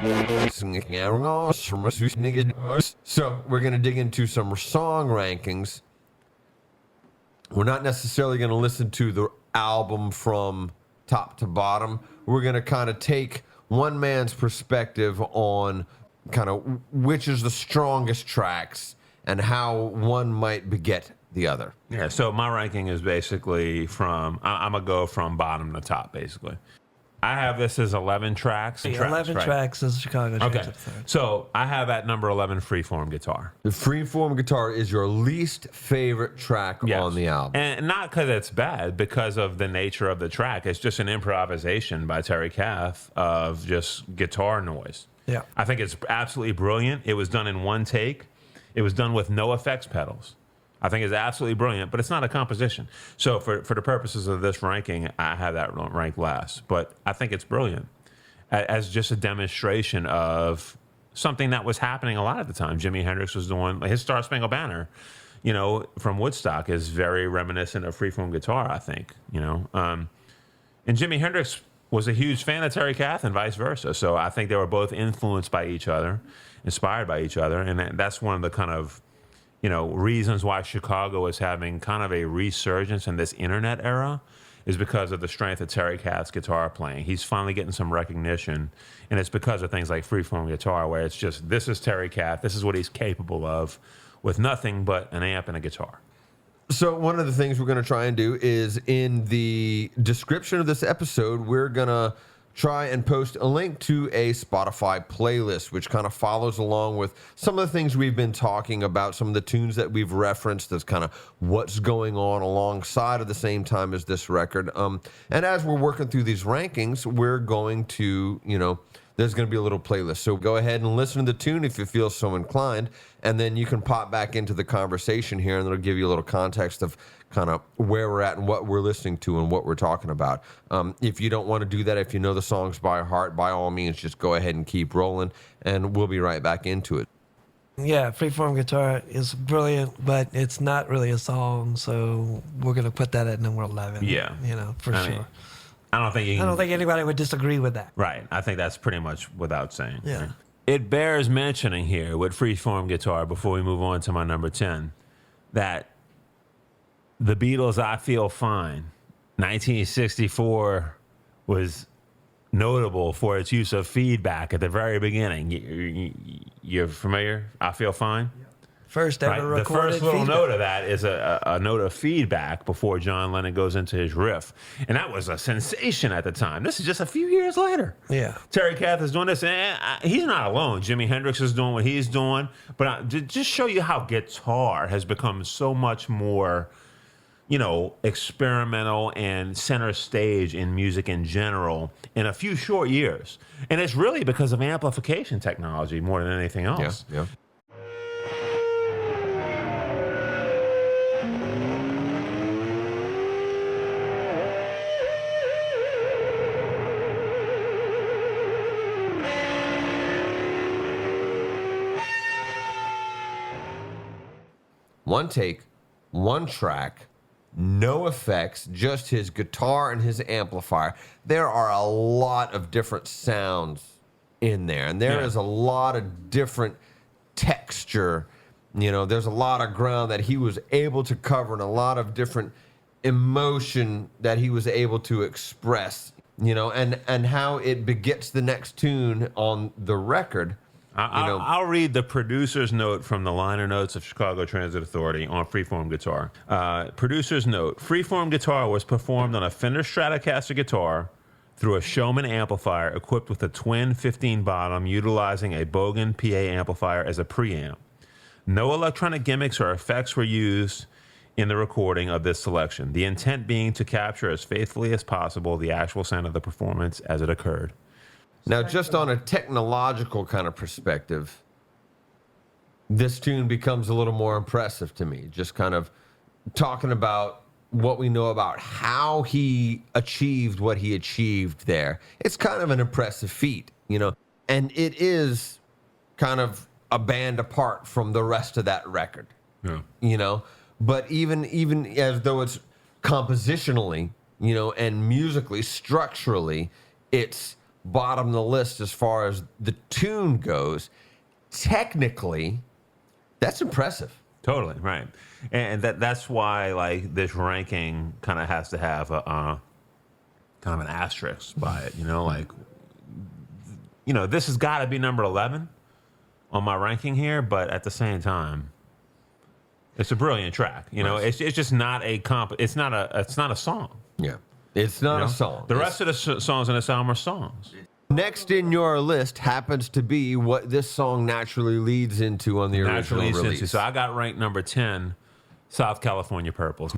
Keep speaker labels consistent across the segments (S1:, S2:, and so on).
S1: So we're going to dig into some song rankings. We're not necessarily going to listen to the album from top to bottom. We're going to kind of take one man's perspective on kind of which is the strongest tracks and how one might beget the other.
S2: Yeah, so my ranking is basically I'm going to go from bottom to top, basically. I have this as 11 tracks.
S3: 11 tracks is Chicago
S2: Okay,
S3: Transit Authority.
S2: so I have at number 11 Freeform Guitar.
S1: The Freeform Guitar is your least favorite track on the album.
S2: And not because it's bad, because of the nature of the track. It's just an improvisation by Terry Kath of just guitar noise.
S3: Yeah.
S2: I think it's absolutely brilliant. It was done in one take. It was done with no effects pedals. I think it's absolutely brilliant, but it's not a composition. So for the purposes of this ranking, I have that ranked last. But I think it's brilliant as just a demonstration of something that was happening a lot of the time. Jimi Hendrix was doing his Star Spangled Banner, from Woodstock is very reminiscent of Freeform Guitar, I think, And Jimi Hendrix was a huge fan of Terry Kath and vice versa. So I think they were both influenced by each other, inspired by each other. And that's one of the kind of reasons why Chicago is having kind of a resurgence in this internet era is because of the strength of Terry Kath's guitar playing. He's finally getting some recognition, and it's because of things like Freeform Guitar, where it's just, this is Terry Kath, this is what he's capable of with nothing but an amp and a guitar.
S1: So one of the things we're going to try and do is in the description of this episode, we're going to try and post a link to a Spotify playlist, which kind of follows along with some of the things we've been talking about, some of the tunes that we've referenced as kind of what's going on alongside at the same time as this record. And as we're working through these rankings, we're going to, there's going to be a little playlist. So go ahead and listen to the tune if you feel so inclined, and then you can pop back into the conversation here, and it'll give you a little context of kind of where we're at and what we're listening to and what we're talking about. If you don't want to do that, if you know the songs by heart, by all means, just go ahead and keep rolling, and we'll be right back into it.
S3: Yeah, Freeform Guitar is brilliant, but it's not really a song, so we're going to put that at number 11.
S2: Yeah.
S3: For sure.
S2: I don't think
S3: anybody would disagree with that.
S2: Right. I think that's pretty much without saying.
S3: Yeah.
S2: Right? It bears mentioning here with Freeform Guitar, before we move on to my number 10, that the Beatles' I Feel Fine, 1964, was notable for its use of feedback at the very beginning. You're familiar? I Feel Fine?
S3: First ever recorded
S2: The first little
S3: feedback.
S2: note of that is a note of feedback before John Lennon goes into his riff. And that was a sensation at the time. This is just a few years later.
S3: Yeah.
S2: Terry Kath is doing this, and he's not alone. Jimi Hendrix is doing what he's doing. But just show you how guitar has become so much more, experimental and center stage in music in general in a few short years. And it's really because of amplification technology more than anything else.
S1: Yeah. One take, one track, no effects, just his guitar and his amplifier. There are a lot of different sounds in there, and there is a lot of different texture. There's a lot of ground that he was able to cover and a lot of different emotion that he was able to express, and how it begets the next tune on the record.
S2: I'll read the producer's note from the liner notes of Chicago Transit Authority on Freeform Guitar. Producer's note: Freeform Guitar was performed on a Fender Stratocaster guitar through a Showman amplifier equipped with a twin 15 bottom, utilizing a Bogan PA amplifier as a preamp. No electronic gimmicks or effects were used in the recording of this selection, the intent being to capture as faithfully as possible the actual sound of the performance as it occurred.
S1: Now, just on a technological kind of perspective, this tune becomes a little more impressive to me. Just kind of talking about what we know about how he achieved what he achieved there. It's kind of an impressive feat, and it is kind of a band apart from the rest of that record.
S2: Yeah.
S1: But even as though it's compositionally, and musically, structurally, it's bottom of the list as far as the tune goes, technically, that's impressive.
S2: Totally right, and that's why like this ranking kind of has to have a kind of an asterisk by it. Like this has got to be number 11 on my ranking here, but at the same time, it's a brilliant track. It's just not a it's not a song.
S1: Yeah, it's not a song.
S2: The rest of the songs in this album are songs.
S1: Next in your list happens to be what this song naturally leads into on the original release.
S2: So I got ranked number 10, South California Purples.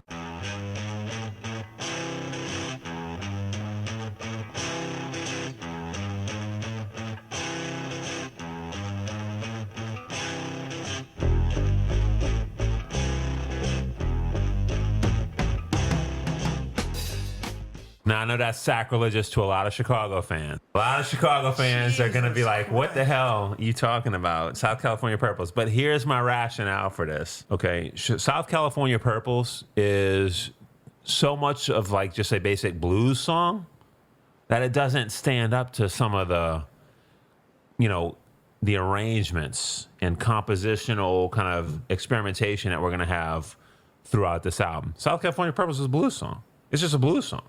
S2: Now, I know that's sacrilegious to a lot of Chicago fans. A lot of Chicago fans are going to be like, what the hell are you talking about? South California Purples. But here's my rationale for this. Okay, South California Purples is so much of like just a basic blues song that it doesn't stand up to some of the, the arrangements and compositional kind of experimentation that we're going to have throughout this album. South California Purples is a blues song. It's just a blues song.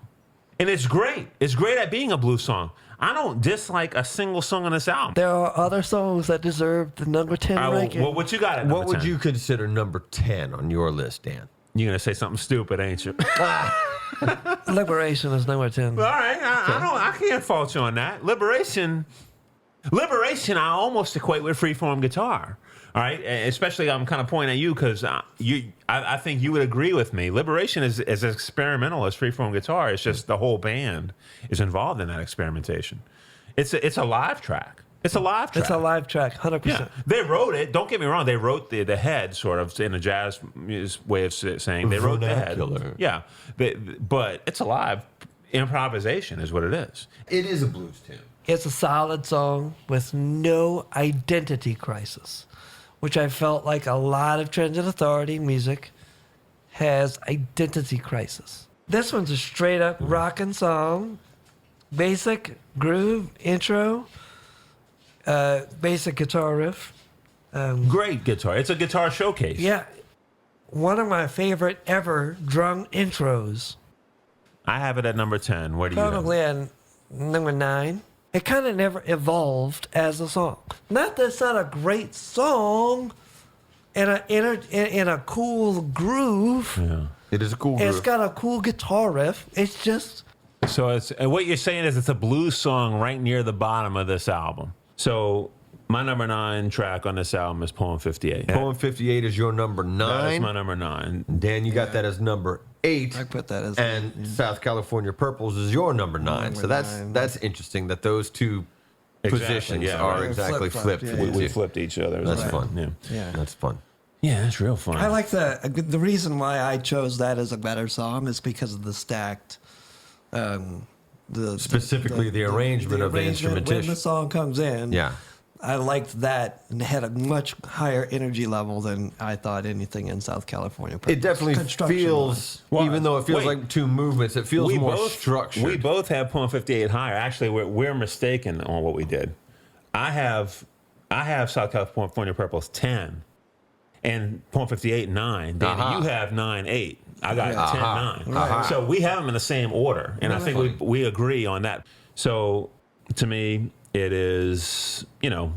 S2: And it's great. It's great at being a blues song. I don't dislike a single song on this album.
S3: There are other songs that deserve the number 10 ranking.
S2: Well, what you got at number 10?
S1: What would you consider number 10 on your list, Dan?
S2: You're going to say something stupid, ain't you?
S3: Liberation is number 10.
S2: All right. I can't fault you on that. Liberation, I almost equate with freeform guitar. All right, especially I'm kind of pointing at you because I think you would agree with me. Liberation is as experimental as freeform guitar. It's just the whole band is involved in that experimentation. It's a live track. It's a live track.
S3: It's a live track, 100%.
S2: Yeah, they wrote it. Don't get me wrong. They wrote the head sort of in a jazz way of saying. They wrote the head. Yeah, but it's a live improvisation is what it is.
S1: It is a blues tune.
S3: It's a solid song with no identity crisis, which I felt like a lot of Transit Authority music has identity crisis. This one's a straight up rockin' song, basic groove, intro, basic guitar riff.
S2: Great guitar. It's a guitar showcase.
S3: Yeah. One of my favorite ever drum intros.
S2: I have it at number 10. Where do you have it?
S3: Probably at number 9. It kind of never evolved as a song. Not that it's not a great song and a cool groove.
S2: Yeah.
S1: It is a cool groove.
S3: It's got a cool guitar riff. It's just...
S2: So and what you're saying is it's a blues song right near the bottom of this album. So my number 9 track on this album is Poem 58.
S1: Poem 58 is your number 9.
S2: That is my number 9.
S1: Dan, you got that as number 8.
S4: I put that as
S1: and South California Purples is your number 9. So that's interesting that those two positions are exactly flipped.
S4: Yeah,
S2: we flipped each other.
S1: That's fun.
S4: Yeah.
S1: That's fun.
S2: Yeah, that's real fun.
S4: I like the reason why I chose that as a better song is because of the stacked,
S1: Specifically the arrangement of the instrumentation.
S4: When the song comes in,
S1: Yeah.
S4: I liked that and had a much higher energy level than I thought anything in South California.
S1: It definitely feels,
S2: Well,
S1: even though it feels like two movements, it feels more structured.
S2: We both have Poem 58 higher. Actually, we're mistaken on what we did. I have South California Purples 10 and Poem 58 9. Danny, you have 9 8. I got 10 9.
S4: Right.
S2: So we have them in the same order, and I think we agree on that. So to me, it is,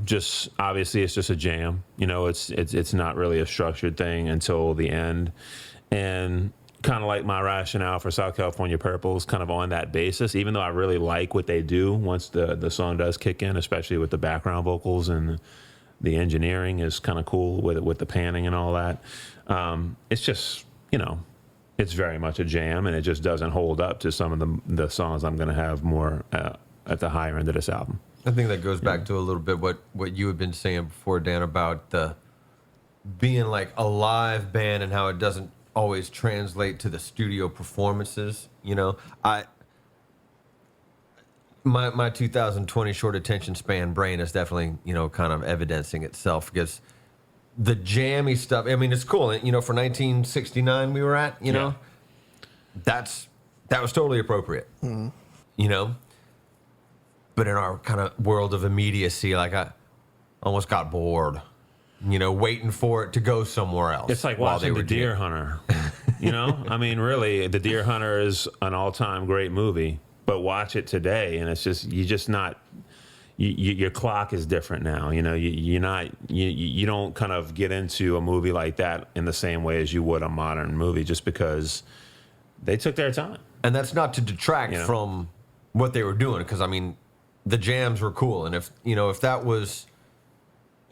S2: just obviously it's just a jam. It's not really a structured thing until the end. And kind of like my rationale for South California Purples, kind of on that basis, even though I really like what they do once the song does kick in, especially with the background vocals and the engineering is kind of cool with the panning and all that. It's just, it's very much a jam, and it just doesn't hold up to some of the songs I'm going to have more at the higher end of this album.
S1: I think that goes back to a little bit what you had been saying before, Dan, about the being like a live band and how it doesn't always translate to the studio performances. My 2020 short attention span brain is definitely, kind of evidencing itself because the jammy stuff, I mean, it's cool. For 1969 we were at, that was totally appropriate, But but in our kind of world of immediacy, like I almost got bored, waiting for it to go somewhere else.
S2: It's like
S1: while
S2: watching The Deer Hunter. I mean, really, The Deer Hunter is an all-time great movie, but watch it today, and it's just your clock is different now. You don't kind of get into a movie like that in the same way as you would a modern movie, just because they took their time.
S1: And that's not to detract from what they were doing, because I mean, the jams were cool, and if that was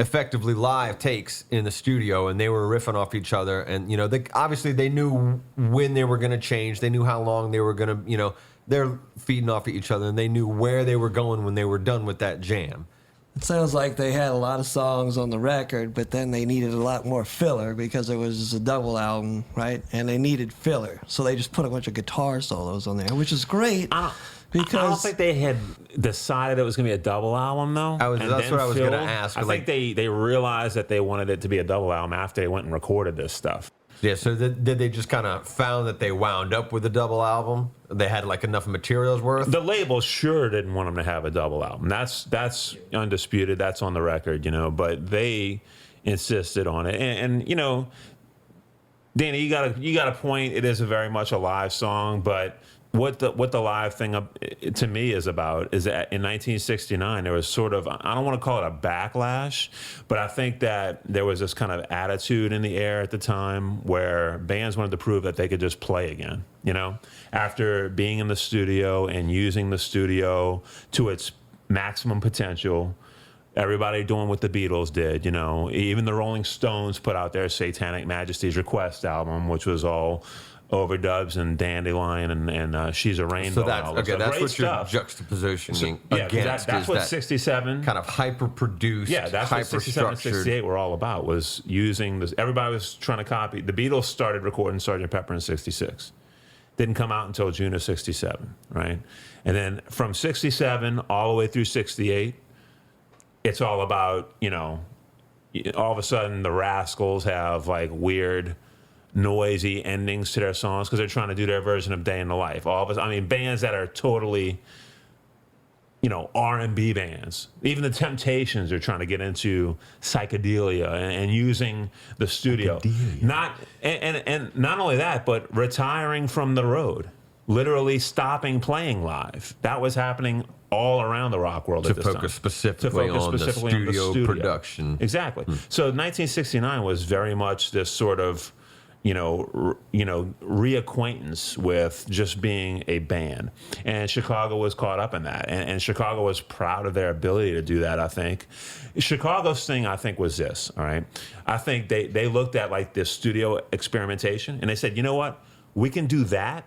S1: effectively live takes in the studio and they were riffing off each other, and obviously they knew when they were going to change, they knew how long they were going to, they're feeding off of each other, and they knew where they were going when they were done with that jam.
S4: It sounds like they had a lot of songs on the record, but then they needed a lot more filler because it was a double album, right? And they needed filler, so they just put a bunch of guitar solos on there, which is great.
S2: I don't think they had decided it was going to be a double album, though.
S1: That's what I was going to ask.
S2: I think they realized that they wanted it to be a double album after they went and recorded this stuff.
S1: Yeah, so did they just kind of found that they wound up with a double album? They had like enough materials worth?
S2: The label sure didn't want them to have a double album. That's undisputed. That's on the record, but they insisted on it. And Danny, you got a point. It is very much a live song, but what the live thing to me is about is that in 1969 there was sort of, I don't want to call it a backlash, but I think that there was this kind of attitude in the air at the time where bands wanted to prove that they could just play again, after being in the studio and using the studio to its maximum potential. Everybody doing what the Beatles did, even the Rolling Stones put out their Satanic Majesty's Request album, which was all overdubs and Dandelion and She's a Rainbow.
S1: So that's what you're juxtapositioning against.
S2: That's what 67
S1: kind of hyper produced.
S2: Yeah, that's what 67 and 68 were all about. Was using this. Everybody was trying to copy. The Beatles started recording Sgt. Pepper in 66. Didn't come out until June of 67, right? And then from 67 all the way through 68, it's all about all of a sudden the Rascals have like weird, noisy endings to their songs because they're trying to do their version of Day in the Life. Bands that are totally, R&B bands. Even the Temptations are trying to get into psychedelia and using the studio. Not and not only that, but retiring from the road, literally stopping playing live. That was happening all around the rock world at this time. To focus
S1: specifically on the studio production.
S2: Exactly. So 1969 was very much this sort of reacquaintance with just being a band. And Chicago was caught up in that. And Chicago was proud of their ability to do that, I think. Chicago's thing, I think, was this, all right? I think they looked at, like, this studio experimentation, and they said, you know what? We can do that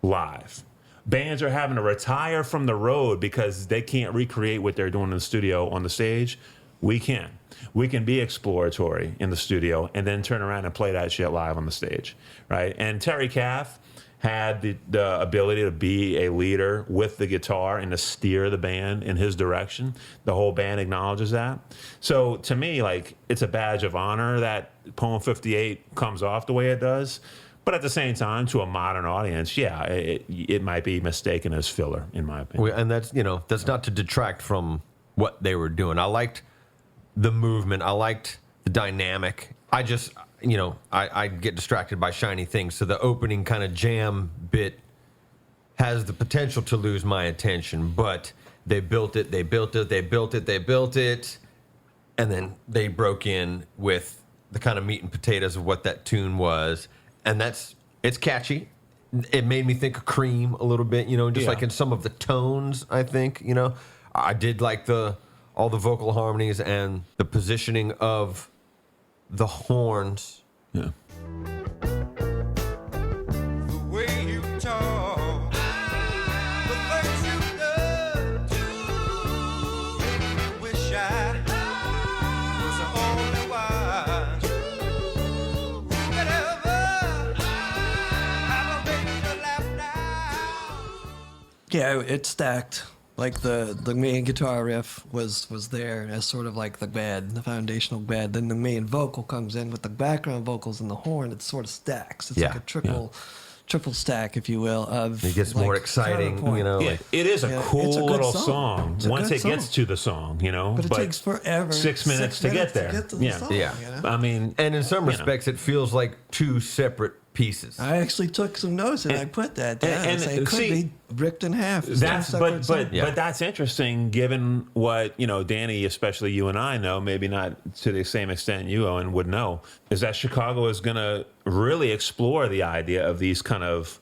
S2: live. Bands are having to retire from the road because they can't recreate what they're doing in the studio on the stage. We can. We can be exploratory in the studio and then turn around and play that shit live on the stage, right? And Terry Kath had the ability to be a leader with the guitar and to steer the band in his direction. The whole band acknowledges that. So to me, like, it's a badge of honor that Poem 58 comes off the way it does. But at the same time, to a modern audience, yeah, it might be mistaken as filler, in my opinion.
S1: And that's not to detract from what they were doing. I liked the movement. I liked the dynamic. I just, I get distracted by shiny things. So the opening kind of jam bit has the potential to lose my attention. But they built it, and then they broke in with the kind of meat and potatoes of what that tune was. And it's catchy. It made me think of Cream a little bit, like in some of the tones, I think, I did like all the vocal harmonies and the positioning of the horns.
S2: Yeah.
S5: The way you talk, the things you've done, wish I was the only one who could ever have made you laugh now.
S4: Yeah, it stacked. Like the main guitar riff was there as sort of like the bed, the foundational bed. Then the main vocal comes in with the background vocals and the horn. It sort of stacks. It's like a triple stack, if you will. Of
S1: It gets more exciting,
S4: counterpoint.
S1: you know.
S2: Yeah,
S1: like-
S2: it is a
S4: Yeah,
S2: cool
S4: it's a good
S2: little
S4: song.
S2: song
S4: It's a
S2: once
S4: good
S2: it gets
S4: song.
S2: to the song, you know.
S4: But it takes forever.
S2: 6 minutes to get there.
S4: To the
S2: Yeah.
S4: song,
S1: Yeah.
S4: you know?
S2: I mean,
S1: And in some
S2: you know.
S1: respects, it feels like two separate pieces.
S4: I actually took some notes and I put that down.
S2: and
S4: Say it could
S2: see,
S4: be ripped in half. It's
S2: That's
S4: two separate songs.
S1: Yeah.
S2: but that's interesting given what, you know, Danny, especially you and I know, maybe not to the same extent you, Owen, would know, is that Chicago is going to really explore the idea of these kind of,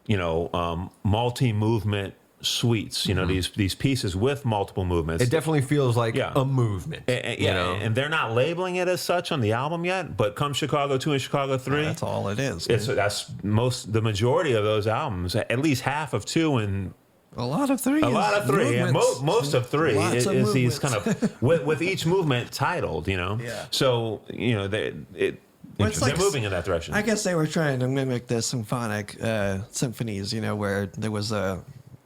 S2: you know, multi-movement suites, you know, these pieces with multiple movements.
S1: It definitely feels like
S2: Yeah.
S1: a movement.
S2: Yeah,
S1: you know?
S2: and they're not labeling it as such on the album yet, but come Chicago 2 and Chicago 3,
S4: That's all it is.
S2: that's the majority of those albums, at least half of 2 and
S4: A lot of three.
S2: a lot of 3, and
S4: movements.
S2: most of 3
S4: Lots
S2: is,
S4: of
S2: these
S4: movements.
S2: kind of with each movement titled, you know.
S4: Yeah.
S2: So you know
S4: Well, it's
S2: they're
S4: like-
S2: moving in that direction.
S4: I guess they were trying to mimic the symphonic symphonies, you know, where there was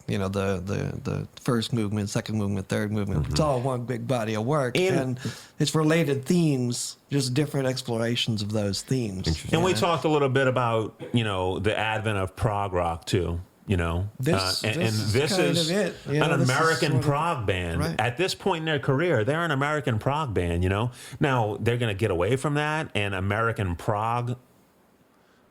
S4: you know, the first movement, second movement, third movement. It's all one big body of work, and it's related themes, just different explorations of those themes.
S2: And we
S4: Yeah.
S2: talked a little bit about, you know, the advent of prog rock too. You know,
S4: This
S2: and
S4: is
S2: this
S4: kind
S2: is
S4: of it. You know,
S2: an
S4: this is
S2: American
S4: sort of-
S2: prog band.
S4: right.
S2: At this point in their career, they're an American prog band. You know, now they're going to get away from that, and American prog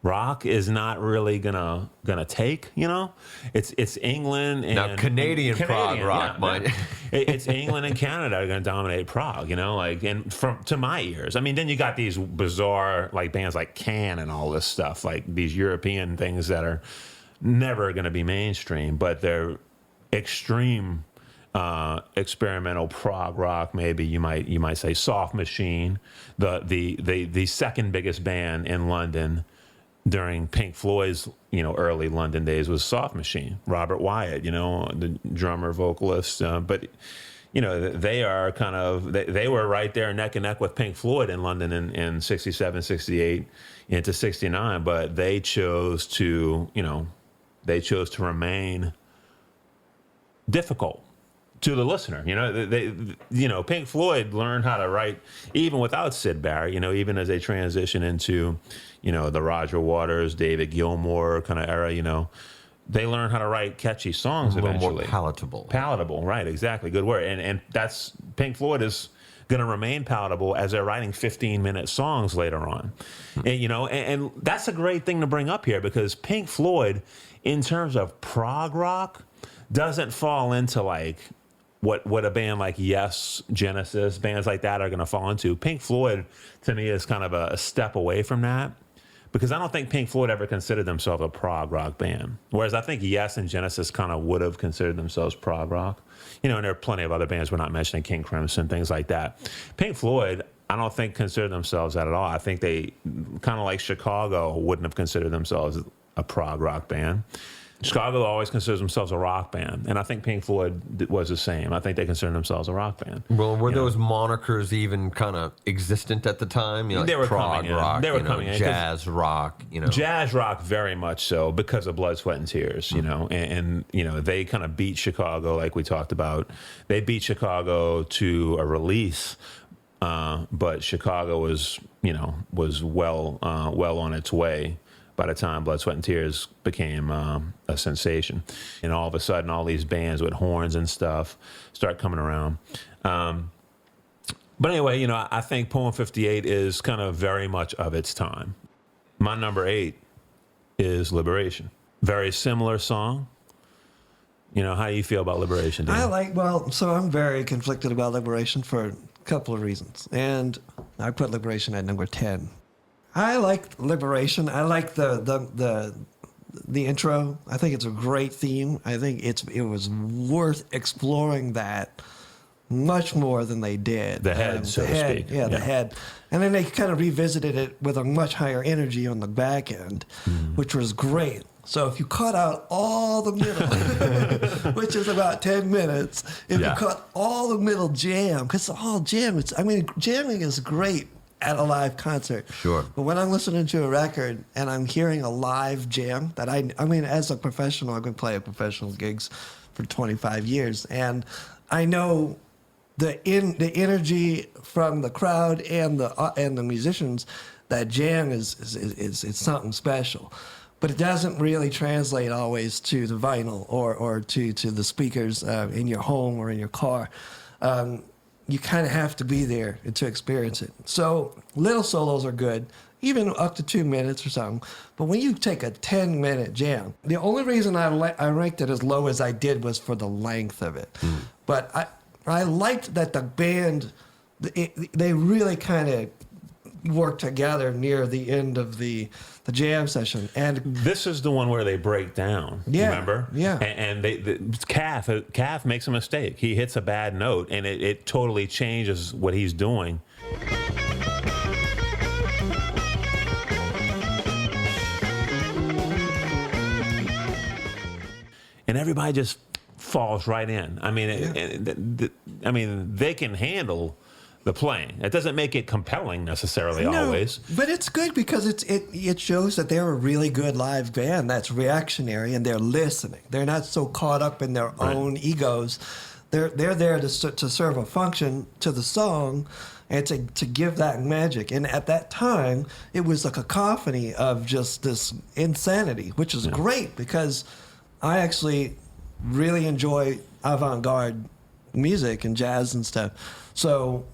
S2: rock is not really gonna take. You know, it's England and
S1: Now, Canadian prog rock,
S2: yeah,
S1: mind-
S2: it's England and Canada are going to dominate prog, you know, like, and from to my ears. I mean, then you got these bizarre like bands like Can and all this stuff, like these European things that are never going to be mainstream, but they're extreme experimental prog rock. Maybe you might say Soft Machine, the second biggest band in London during Pink Floyd's, you know, early London days was Soft Machine. Robert Wyatt, you know, the drummer, vocalist, but you know, they are kind of, they were right there neck and neck with Pink Floyd in London in 67, 68 into 69, but they chose to remain difficult to the listener. You know, Pink Floyd learned how to write even without Syd Barrett, you know, even as they transition into, you know, the Roger Waters, David Gilmour kind of era, you know, they learned how to write catchy songs
S1: a little
S2: eventually.
S1: more palatable.
S2: Palatable, right, exactly. Good word. And that's, Pink Floyd is going to remain palatable as they're writing 15-minute songs later on. And, you know, and that's a great thing to bring up here, because Pink Floyd, in terms of prog rock, doesn't fall into like what a band like Yes, Genesis, bands like that are going to fall into. Pink Floyd, to me, is kind of a step away from that, because I don't think Pink Floyd ever considered themselves a prog rock band. Whereas I think Yes and Genesis kind of would have considered themselves prog rock. You know, and there are plenty of other bands, we're not mentioning King Crimson, things like that. Pink Floyd, I don't think consider themselves that at all. I think they, kind of like Chicago, wouldn't have considered themselves a prog rock band. Chicago always considers themselves a rock band, and I think Pink Floyd was the same. I think they consider themselves a rock band.
S1: Well, were
S2: You know?
S1: those monikers even kind of existent at the time? You know, like
S2: They were
S1: prog
S2: coming in.
S1: rock,
S2: They were
S1: you know,
S2: coming in, 'cause
S1: jazz rock, you know.
S2: Jazz rock, very much so, because of Blood, Sweat, and Tears, you know, and you know, they kind of beat Chicago, like we talked about. They beat Chicago to a release, but Chicago was well on its way by the time Blood, Sweat, and Tears became a sensation. And all of a sudden, all these bands with horns and stuff start coming around. But anyway, you know, I think Poem 58 is kind of very much of its time. My number 8 is Liberation. Very similar song. You know, how do you feel about Liberation, Dan?
S4: So I'm very conflicted about Liberation for a couple of reasons. And I put Liberation at number 10. I like Liberation. I like the intro. I think it's a great theme. I think it was worth exploring that much more than they did.
S2: The head, so to speak.
S4: Yeah, the head. And then they kind of revisited it with a much higher energy on the back end, which was great. So if you cut out all the middle, which is about 10 minutes, if you cut all the middle jam, because all jam, jamming is great at a live concert.
S1: Sure.
S4: But when I'm listening to a record and I'm hearing a live jam that I mean, as a professional, I've been playing professional gigs for 25 years, and I know the energy from the crowd and the musicians, that jam is something special. but it doesn't really translate always to the vinyl or to the speakers in your home or in your car. You kind of have to be there to experience it. So little solos are good, even up to 2 minutes or something. But when you take a 10-minute jam, the only reason I ranked it as low as I did was for the length of it. But I liked that the band, they really kind of worked together near the end of the jam session. And
S2: this is the one where they break down.
S4: Yeah,
S2: Remember?
S4: yeah.
S2: And Calf makes a mistake. He hits a bad note, and it totally changes what he's doing. And everybody just falls right in. I mean, I mean, they can handle the playing. It doesn't make it compelling necessarily always.
S4: But it's good because it shows that they're a really good live band that's reactionary and they're listening. They're not so caught up in their own egos. They're there to serve a function to the song and to give that magic. And at that time, it was a cacophony of just this insanity, which is great because I actually really enjoy avant-garde music and jazz and stuff. So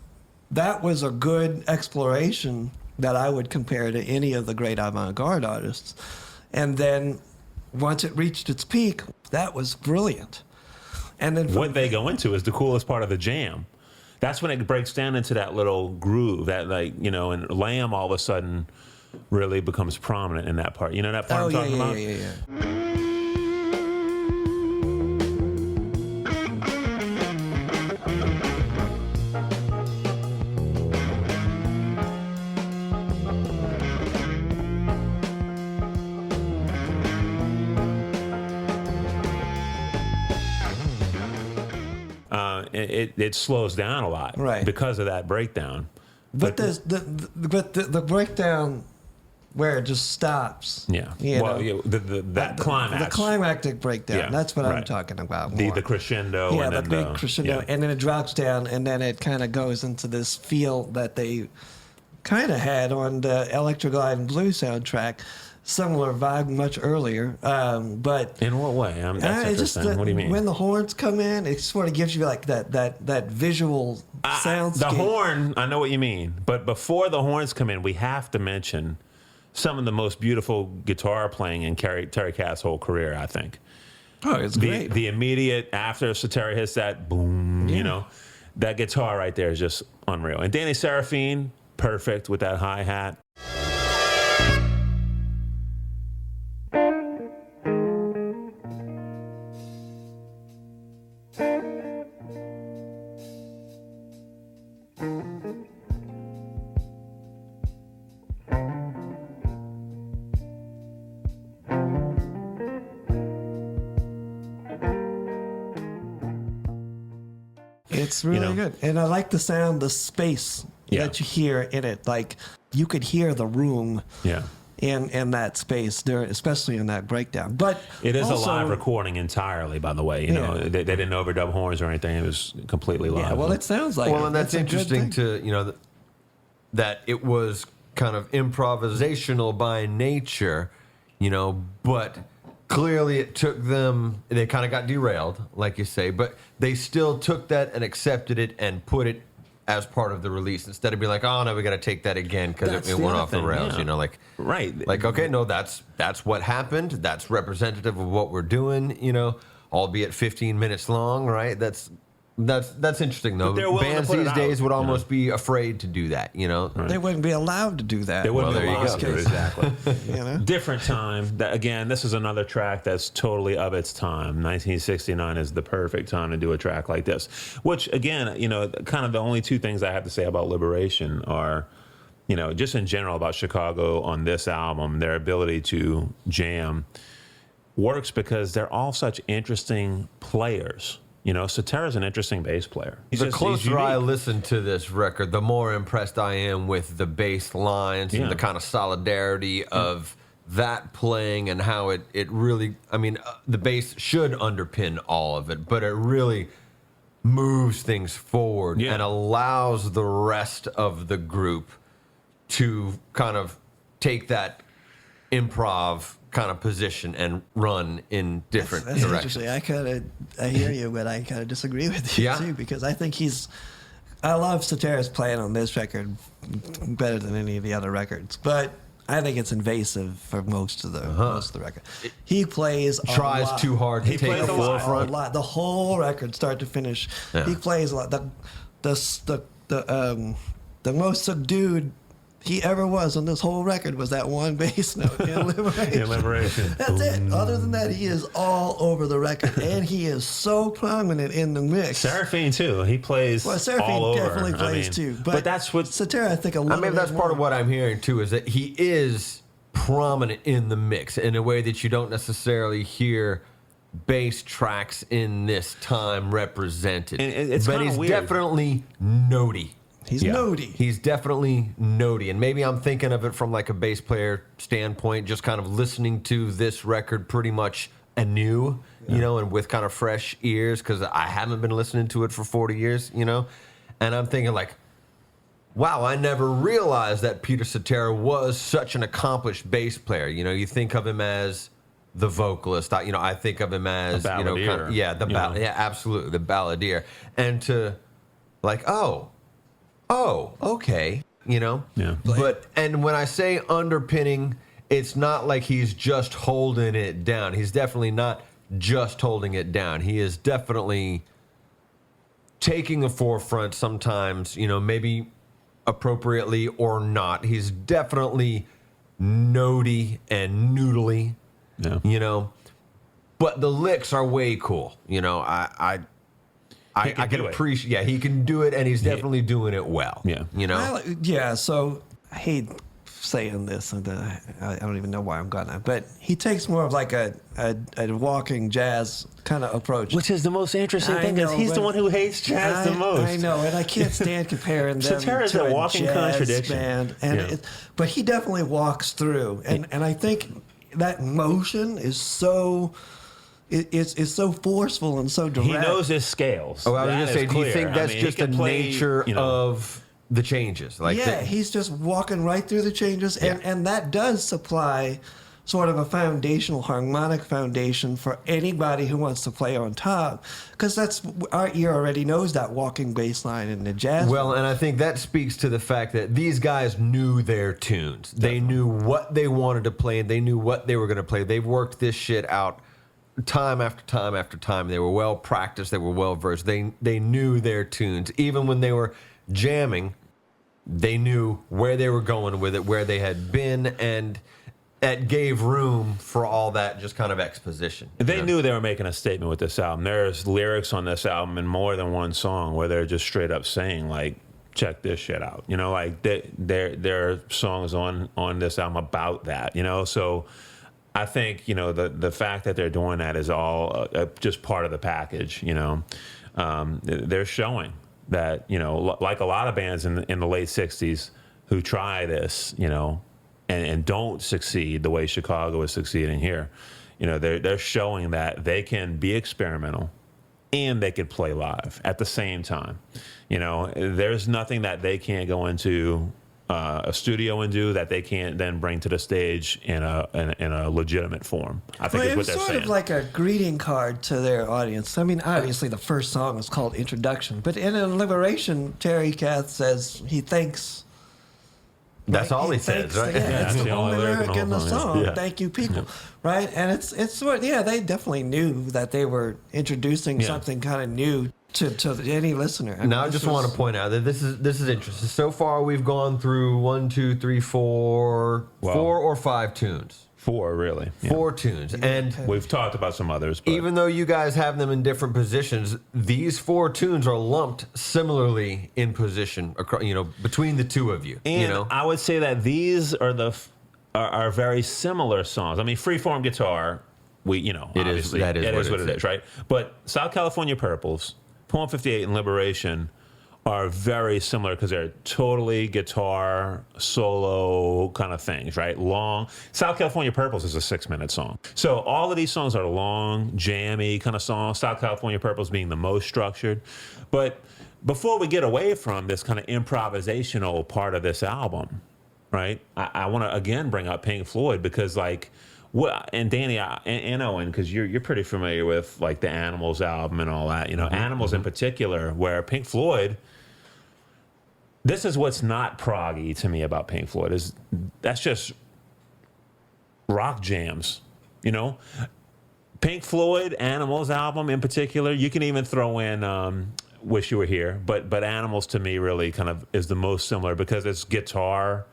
S4: that was a good exploration that I would compare to any of the great avant-garde artists. And then once it reached its peak, that was brilliant. And then
S2: what they go into is the coolest part of the jam. That's when it breaks down into that little groove that, like, you know, and Lamb all of a sudden really becomes prominent in that part. You know that part I'm talking about?
S4: Yeah.
S2: It slows down a lot,
S4: Right.
S2: because of that breakdown.
S4: But the breakdown where it just stops.
S2: Yeah.
S4: You
S2: Well,
S4: know,
S2: yeah, that climax.
S4: The climactic breakdown.
S2: Yeah,
S4: That's what I'm
S2: right.
S4: talking about.
S2: The
S4: More.
S2: crescendo.
S4: Yeah,
S2: and
S4: the
S2: then
S4: big crescendo,
S2: yeah.
S4: and then it drops down, and then it kind of goes into this feel that they kind of had on the Electro Glide and Blue soundtrack. Similar vibe much earlier, but
S2: In what way? That's
S4: it's just
S2: interesting. What do you mean?
S4: when the horns come in, it sort of gives you like that visual soundscape.
S2: The horn, I know what you mean. But before the horns come in, we have to mention some of the most beautiful guitar playing in Terry Kath's whole career, I think.
S4: Oh, it's great.
S2: The immediate after Terry hits that boom, you know, that guitar right there is just unreal. And Danny Seraphine, perfect with that hi-hat.
S4: It's really good. And I like the sound, the space that you hear in it. Like, you could hear the room in that space, there, especially in that breakdown. But
S2: it is
S4: also,
S2: a live recording entirely, by the way. You know, they didn't overdub horns or anything. It was completely live.
S4: Yeah, well, it sounds like
S1: Well, and that's
S4: a good
S1: interesting
S4: thing.
S1: to, you know, that it was kind of improvisational by nature, you know, but clearly it took them, they kind of got derailed, like you say, but they still took that and accepted it and put it as part of the release instead of being like, oh no, we got to take that again because
S2: That's
S1: it
S2: the
S1: went
S2: other
S1: off the
S2: thing,
S1: rails,
S2: yeah.
S1: you know, like
S2: Right.
S1: like okay, no, that's what happened. That's representative of what we're doing, you know, albeit 15 minutes long, right? That's interesting though.
S2: But they're willing to
S1: Bands
S2: put it
S1: these
S2: out,
S1: days would
S2: you know?
S1: almost be afraid to do that, you know.
S4: They wouldn't be allowed to do that.
S2: They wouldn't
S1: Well,
S2: be
S1: there you
S2: allowed
S1: go.
S2: to, exactly.
S4: You know?
S2: Different time. Again, this is another track that's totally of its time. 1969 is the perfect time to do a track like this. Which, again, you know, kind of the only two things I have to say about Liberation are, you know, just in general about Chicago on this album, their ability to jam works because they're all such interesting players. You know, Cetera's an interesting bass player.
S1: The closer I
S2: unique.
S1: listen to this record, the more impressed I am with the bass lines and the kind of solidarity of that playing and how it really, I mean, the bass should underpin all of it, but it really moves things forward and allows the rest of the group to kind of take that improv kind of position and run in different
S4: That's
S1: directions.
S4: interesting. I hear you, but I kind of disagree with you
S1: Yeah?
S4: too, because I think I love Cetera's playing on this record better than any of the other records, but I think it's invasive for most of the record. He plays a
S1: Tries
S4: lot.
S1: too hard to
S2: He
S1: take
S2: plays
S1: the
S2: a lot.
S1: forefront.
S4: A lot. The whole record, start to finish,
S1: Yeah.
S4: he plays a lot. The most subdued he ever was on this whole record was that one bass note in Liberation.
S2: In Liberation.
S4: That's it. Other than that, he is all over the record, and he is so prominent in the mix.
S2: Seraphine too. He plays
S4: Well, Seraphine
S2: all over.
S4: definitely plays too, but
S2: that's what.
S4: Cetera, I think, a
S1: I
S4: little
S1: mean,
S4: bit
S1: that's part of
S4: more.
S1: what I'm hearing too, is that he is prominent in the mix in a way that you don't necessarily hear bass tracks in this time represented.
S2: And it's
S1: but
S2: kinda
S1: he's
S2: weird.
S1: definitely notey.
S4: He's
S2: Yeah.
S4: notey.
S1: He's definitely notey. And maybe I'm thinking of it from like a bass player standpoint, just kind of listening to this record pretty much anew, you know, and with kind of fresh ears, because I haven't been listening to it for 40 years, you know. And I'm thinking like, wow, I never realized that Peter Cetera was such an accomplished bass player. You know, you think of him as the vocalist. I think of him as,
S2: The
S1: you know, kind of,
S2: balladeer.
S1: yeah, yeah, absolutely, the balladeer. And to like, oh, okay, you know.
S2: Yeah.
S1: But and when I say underpinning, it's not like he's just holding it down. He's definitely not just holding it down. He is definitely taking the forefront sometimes, you know, maybe appropriately or not. He's definitely notey and noodly,
S2: Yeah.
S1: you know. But the licks are way cool. You know, I can
S2: do it.
S1: appreciate. Yeah, he can do it, and he's definitely doing it well.
S2: Yeah.
S1: you know.
S4: So I hate saying this, and I don't even know why I'm gonna, but he takes more of like a walking jazz kind of approach.
S2: Which is the most interesting
S4: I
S2: thing, is
S4: know,
S2: he's the
S4: but
S2: one who hates jazz the most.
S4: I know, and I can't stand comparing them
S2: Cetera's
S4: to
S2: a
S4: a
S2: walking
S4: jazz
S2: contradiction.
S4: band. And
S2: Yeah.
S4: but he definitely walks through, and I think that motion is so. It's so forceful and so direct.
S2: He knows his scales.
S1: Oh, I was
S2: That
S1: gonna
S2: is
S1: say, do you
S2: clear.
S1: think
S2: I
S1: that's
S2: mean, he
S1: just the
S2: can play,
S1: nature
S2: you know,
S1: of the changes? Like,
S4: yeah, he's just walking right through the changes, and that does supply sort of a foundational harmonic foundation for anybody who wants to play on top, because that's our ear already knows that walking bass line in the jazz.
S1: well, and I think that speaks to the fact that these guys knew their tunes. They knew what they wanted to play, and they knew what they were going to play. They've worked this shit out time after time after time. They were well practiced. They were well versed. They knew their tunes. Even when they were jamming, they knew where they were going with it, where they had been, and that gave room for all that just kind of exposition.
S2: They
S1: you know?
S2: knew they were making a statement with this album. There's lyrics on this album in more than one song where they're just straight up saying, like, check this shit out. You know, like, there are songs on this album about that, you know? So I think, you know, the fact that they're doing that is all just part of the package, you know? They're showing that, you know, like a lot of bands in the late 60s who try this, you know, and don't succeed the way Chicago is succeeding here. You know, they're showing that they can be experimental and they can play live at the same time. You know, there's nothing that they can't go into a studio and do that they can't then bring to the stage in a legitimate form. I think
S4: Well,
S2: is
S4: it
S2: what
S4: was
S2: they're
S4: sort
S2: saying.
S4: of like a greeting card to their audience. I mean, obviously the first song is called Introduction, but in Liberation, Terry Kath says he thanks.
S1: That's
S4: right?
S1: all he says,
S4: thanks
S1: right?
S4: yeah, that's the only lyric in the
S2: whole
S4: song.
S2: Yeah.
S4: Thank you, people. Right? And it's sort of, yeah, they definitely knew that they were introducing
S2: Yeah.
S4: something kind of new to any listener. mean,
S1: Now, I
S4: this
S1: just
S4: was-
S1: want to point out that this is interesting. So far, we've gone through 1, 2, 3, 4,
S2: Wow.
S1: 4 or 5 tunes.
S2: 4, really. Yeah.
S1: 4 tunes, and
S2: We've talked about some others, but
S1: even though you guys have them in different positions, these 4 tunes are lumped similarly in position, you know, between the two of you.
S2: and
S1: you know,
S2: I would say that these are are very similar songs. I mean, Freeform Guitar,
S1: It is-
S2: obviously
S1: that is
S2: it
S1: what
S2: is
S1: it
S2: what it
S1: is.
S2: is, right? But South California Purples, Poem 58, and Liberation are very similar because they're totally guitar solo kind of things, right? Long. South California Purples is a 6-minute song. So all of these songs are long, jammy kind of songs. South California Purples being the most structured. But before we get away from this kind of improvisational part of this album, right? I want to again bring up Pink Floyd because like what and Danny and Owen, because you're pretty familiar with like the Animals album and all that, Animals in particular, where Pink Floyd. This is what's not proggy to me about Pink Floyd is that's just rock jams, Pink Floyd, Animals album in particular. You can even throw in Wish You Were Here, but Animals to me really kind of is the most similar because it's guitar,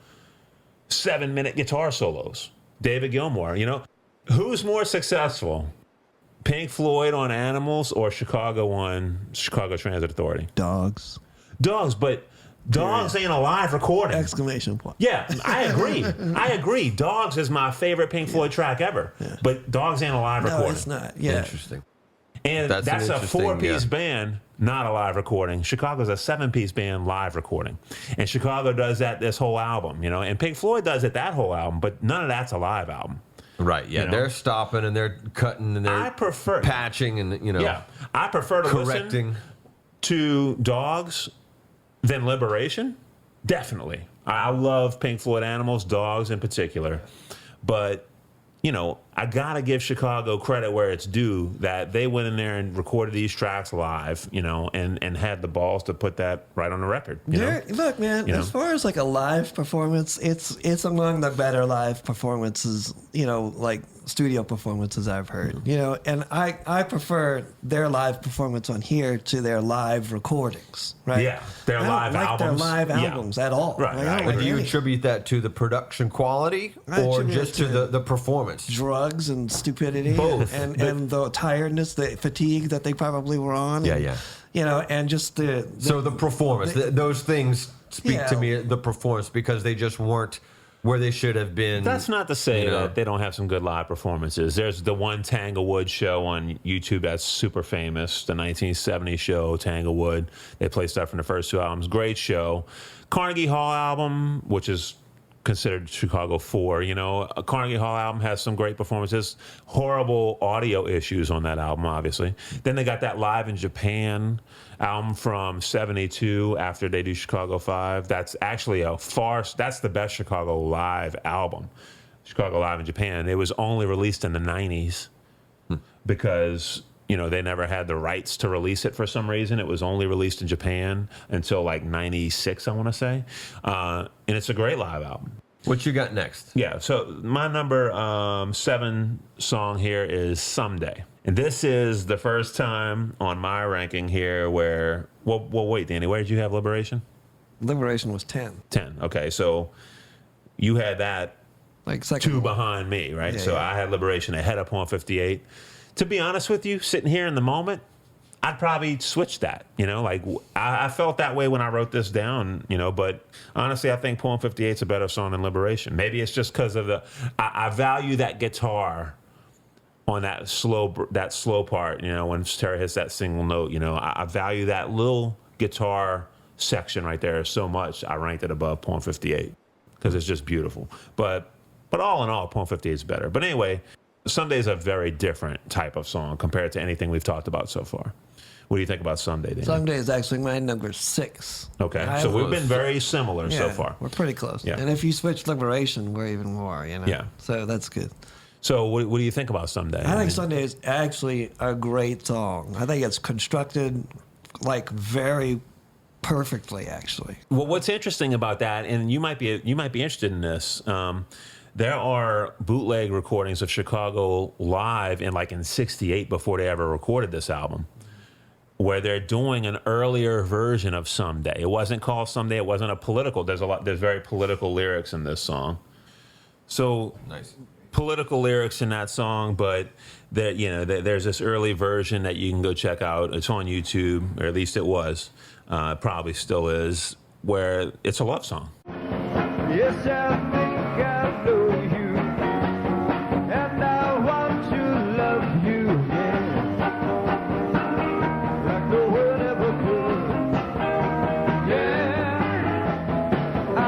S2: 7-minute guitar solos. David Gilmour, who's more successful? Pink Floyd on Animals or Chicago on Chicago Transit Authority?
S4: Dogs.
S2: But Dogs ain't a live recording.
S4: Exclamation point.
S2: Yeah, I agree. Dogs is my favorite Pink Floyd track ever. Yeah. But Dogs ain't a live recording.
S4: No, it's not. Yeah.
S1: Interesting.
S2: And that's a 4-piece band, not a live recording. Chicago's a 7-piece band live recording. And Chicago does that this whole album, And Pink Floyd does it that whole album, but none of that's a live album.
S1: Right, yeah. They're stopping and they're cutting and they're patching and,
S2: Yeah. I prefer to
S1: correcting.
S2: listen to Dogs than Liberation. Definitely. I love Pink Floyd, Animals, Dogs in particular. But, I got to give Chicago credit where it's due that they went in there and recorded these tracks live, and had the balls to put that right on the record.
S4: Look, man, as far as like a live performance, it's among the better live performances, like studio performances I've heard, and I prefer their live performance on here to their live recordings, right?
S2: Yeah, their live albums.
S4: Their live albums at all.
S2: Right.
S1: And do you attribute that to the production quality or just to the performance?
S4: Drugs and stupidity.
S1: Both.
S4: And the tiredness, the fatigue that they probably were on.
S1: Yeah.
S4: And just the
S1: performance, those things speak to me, the performance, because they just weren't where they should have been.
S2: That's not to say that they don't have some good live performances. There's the one Tanglewood show on YouTube that's super famous, the 1970 show, Tanglewood. They play stuff from the first 2 albums. Great show. Carnegie Hall album, which is considered Chicago 4, a Carnegie Hall album has some great performances, horrible audio issues on that album, obviously. Then they got that Live in Japan album from 72 after they do Chicago 5. That's actually that's the best Chicago live album, Chicago Live in Japan. It was only released in the 90s because they never had the rights to release it for some reason. It was only released in Japan until like 96, I want to say. And it's a great live album.
S1: What you got next?
S2: Yeah, so my number 7 song here is Someday. And this is the first time on my ranking here where... Well, wait, Danny, where did you have Liberation?
S4: Liberation was 10.
S2: 10, okay. So you had that
S4: like second
S2: 2 behind me, right?
S4: Yeah,
S2: so
S4: yeah.
S2: I had Liberation ahead of 158. To be honest with you, sitting here in the moment, I'd probably switch that. Like I felt that way when I wrote this down. But honestly, I think Poem 58 is a better song than Liberation. Maybe it's just because of I value that guitar on that slow part. When Terry hits that single note. I value that little guitar section right there so much. I ranked it above Poem 58 because it's just beautiful. But all in all, Poem 58 is better. But anyway. Someday is a very different type of song compared to anything we've talked about so far. What do you think about Someday, Danny?
S4: Someday is actually my number 6.
S2: Okay, so we've been very similar so far.
S4: We're pretty close.
S2: Yeah.
S4: And if you switch Liberation, we're even more,
S2: Yeah.
S4: So that's good.
S2: So what do you think about Someday?
S4: I think Someday is actually a great song. I think it's constructed like very perfectly, actually.
S2: Well, what's interesting about that, and you might be interested in this, there are bootleg recordings of Chicago live in 68 before they ever recorded this album, where they're doing an earlier version of Someday. It wasn't called Someday. It wasn't a political. There's very political lyrics in this song. So
S1: Nice.
S2: Political lyrics in that song, but there's this early version that you can go check out. It's on YouTube, or at least it was. Probably still is, where it's a love song.
S5: Yes, I think I know you, and I want to love you, like no one ever could. Yeah, I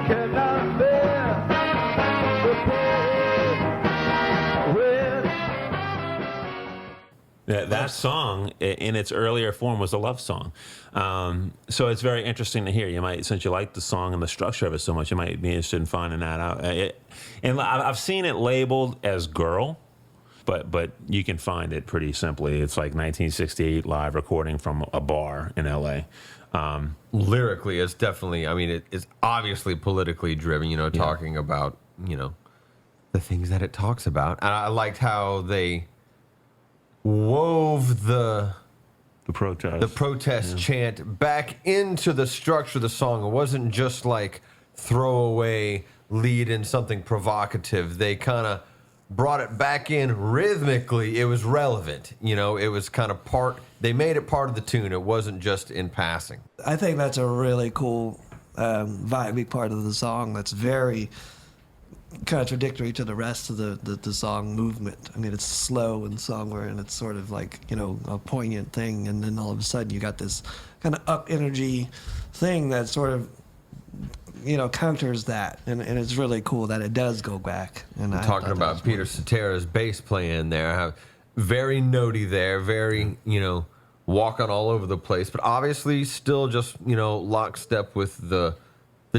S5: cannot bear the pain when
S2: That that song in its earlier form was a love song. So it's very interesting to hear. You might, since you like the song and the structure of it so much, you might be interested in finding that out. And I've seen it labeled as Girl, but you can find it pretty simply. It's like 1968 live recording from a bar in L.A.
S1: Lyrically, it's definitely, I mean, it's obviously politically driven, you know, talking about, you know, the things that it talks about. And I liked how they wove the protest chant back into the structure of the song. It wasn't just like throwaway lead in something provocative. They kind of brought it back in rhythmically. It was relevant, you know. It was kind of they made it part of the tune. It wasn't just in passing.
S4: I think that's a really cool vibey part of the song that's very contradictory to the rest of the song movement. I mean, it's slow and somber, and it's sort of like, you know, a poignant thing, and then all of a sudden you got this kind of up energy thing that sort of, you know, counters that, and it's really cool that it does go back. And
S1: Talking about Peter Cetera's bass playing there, how very notey there, very, you know, walking all over the place, but obviously still just, you know, lockstep with the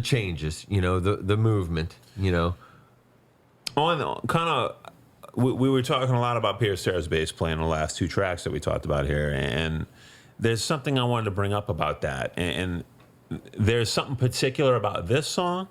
S1: changes, you know, the movement, you know.
S2: We were talking a lot about Peter Cetera's bass playing the last two tracks that we talked about here, and there's something I wanted to bring up about that, and there's something particular about this song,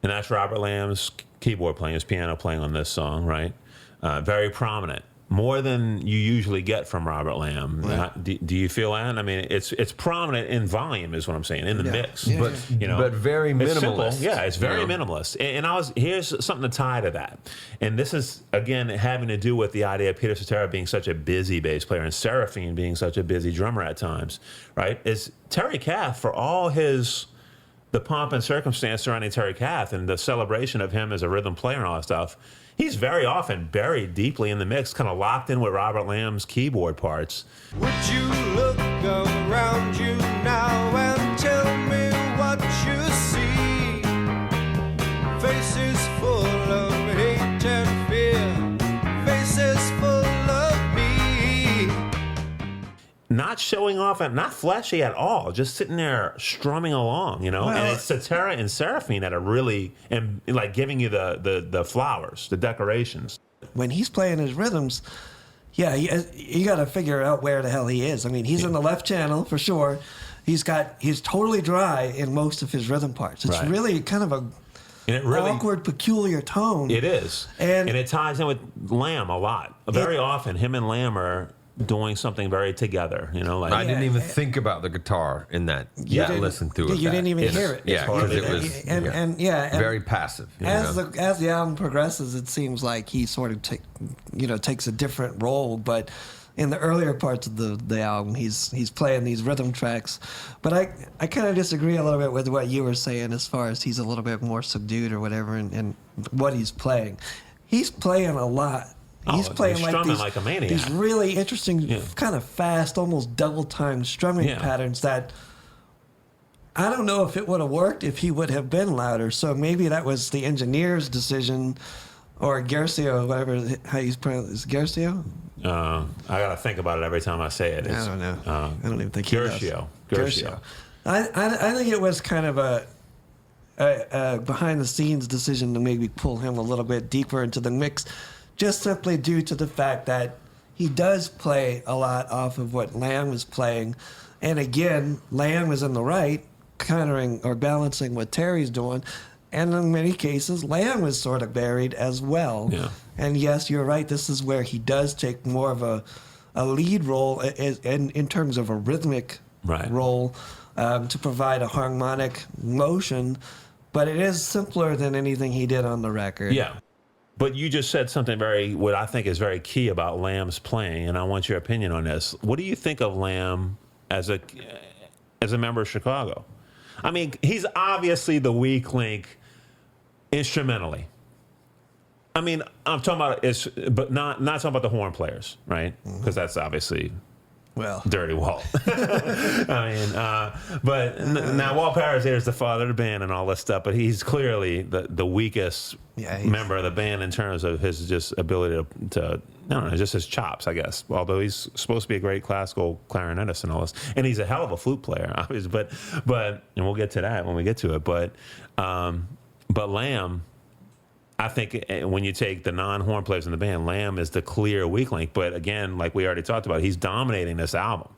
S2: and that's Robert Lamb's keyboard playing, his piano playing on this song, right? Very prominent, more than you usually get from Robert Lamb. Right. Do you feel that? I mean, it's prominent in volume, is what I'm saying, in the mix.
S1: But
S2: you know,
S1: but very minimalist.
S2: It's simple. Yeah, it's very minimalist. And here's something to tie to that. And this is, again, having to do with the idea of Peter Cetera being such a busy bass player and Seraphine being such a busy drummer at times, right? Is Terry Kath, for all the pomp and circumstance surrounding Terry Kath and the celebration of him as a rhythm player and all that stuff, he's very often buried deeply in the mix, kind of locked in with Robert Lamb's keyboard parts.
S5: Would you look around you now and tell me what you see? Faces full of hate and fear, faces full of me.
S2: Not showing off, not flashy at all, just sitting there strumming along, you know.
S4: Well,
S2: and it's Cetera and Seraphine that are really, and like giving you the flowers, the decorations.
S4: when he's playing his rhythms, yeah, you got to figure out where the hell he is. I mean, he's in the left channel for sure. He's totally dry in most of his rhythm parts. It's really kind of awkward, peculiar tone.
S2: It is, and it ties in with Lamb a lot. Very often, him and Lamb are doing something very together, you know. Like
S1: I didn't even think about the guitar in that. Listen to it.
S4: You didn't even hear it.
S1: Yeah, because it was very passive.
S4: As the album progresses, it seems like he sort of takes a different role. But in the earlier parts of the album, he's playing these rhythm tracks. But I kind of disagree a little bit with what you were saying as far as he's a little bit more subdued or whatever in what he's playing. He's playing a lot. He's playing like
S2: a maniac.
S4: These really interesting, kind of fast, almost double-time strumming patterns that I don't know if it would have worked if he would have been louder. So maybe that was the engineer's decision, or Garcia, whatever how you pronounce it. Is it Garcia?
S2: I gotta think about it every time I say it.
S4: I don't know. I don't even think he does.
S2: Garcia.
S4: I think it was kind of a behind-the-scenes decision to maybe pull him a little bit deeper into the mix, just simply due to the fact that he does play a lot off of what Lamb is playing. And again, Lamb is in the right, countering or balancing what Terry's doing. And in many cases, Lamb is sort of buried as well.
S2: Yeah.
S4: And yes, you're right, this is where he does take more of a lead role in terms of a rhythmic role to provide a harmonic motion. But it is simpler than anything he did on the record.
S2: Yeah. But you just said something what I think is very key about Lamb's playing, and I want your opinion on this. What do you think of Lamb as a member of Chicago? I mean, he's obviously the weak link instrumentally. I mean, I'm talking about but not talking about the horn players, right? Because that's obviously
S4: Well,
S2: Dirty Walt. I mean, now Walt Parazier is the father of the band and all this stuff, but he's clearly the weakest member of the band in terms of his just ability to I don't know, just his chops, I guess. Although he's supposed to be a great classical clarinetist and all this, and he's a hell of a flute player, obviously. But and we'll get to that when we get to it. But Lamb, I think when you take the non-horn players in the band, Lamb is the clear weak link. But again, like we already talked about, he's dominating this album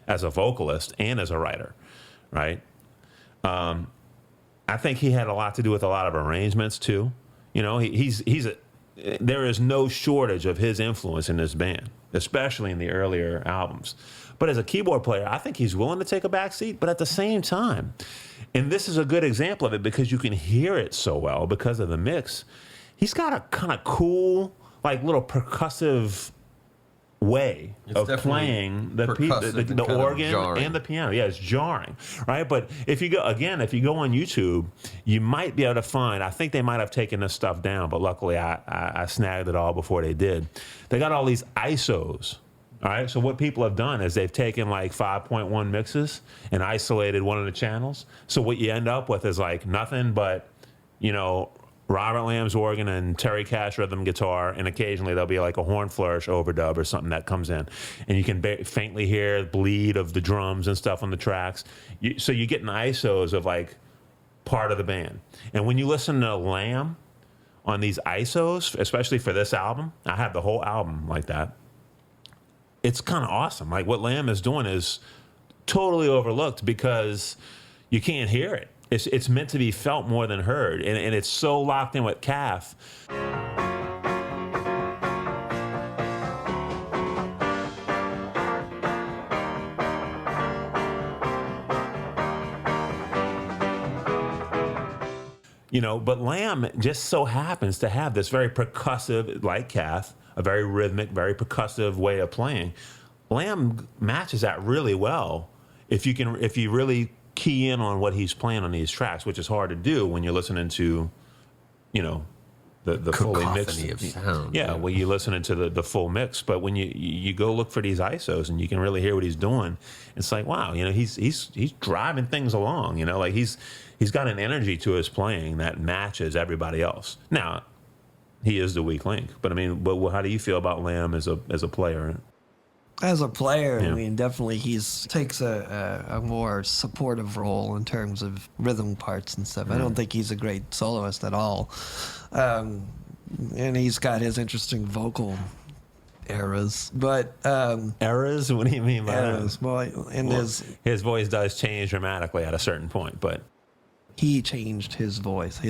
S2: as a vocalist and as a writer, right? I think he had a lot to do with a lot of arrangements too. You know, there is no shortage of his influence in this band, especially in the earlier albums. But as a keyboard player, I think he's willing to take a back seat. But at the same time, and this is a good example of it because you can hear it so well because of the mix, he's got a kind of cool, like little percussive way of playing the organ and the piano. Yeah, it's jarring, right? But if you go on YouTube, you might be able to find, I think they might have taken this stuff down, but luckily I snagged it all before they did. They got all these ISOs. All right, so what people have done is they've taken like 5.1 mixes and isolated one of the channels. So what you end up with is like nothing but, you know, Robert Lamb's organ and Terry Cash rhythm guitar, and occasionally there'll be like a horn flourish overdub or something that comes in, and you can faintly hear the bleed of the drums and stuff on the tracks. So you get an ISOs of like part of the band. And when you listen to Lamb on these ISOs, especially for this album, I have the whole album like that. It's kind of awesome. Like what Lamb is doing is totally overlooked because you can't hear it. It's meant to be felt more than heard, and it's so locked in with Calf. You know, but Lamb just so happens to have this very percussive, like Calf, a very rhythmic, very percussive way of playing. Lamb matches that really well if you really key in on what he's playing on these tracks, which is hard to do when you're listening to, you know, the fully mixed
S1: of sound.
S2: Yeah, well, you're listening to the full mix, but when you go look for these ISOs and you can really hear what he's doing, it's like, wow, you know, he's driving things along, you know, like he's got an energy to his playing that matches everybody else. Now, he is the weak link, but I mean, but how do you feel about Lamb as a player?
S4: As a player,
S2: Yeah.
S4: I mean, definitely takes a more supportive role in terms of rhythm parts and stuff. I don't think he's a great soloist at all. And he's got his interesting vocal eras. But
S2: Eras? What do you mean by
S4: eras,
S2: that?
S4: well, and
S2: His voice does change dramatically at a certain point, but
S4: he changed his voice.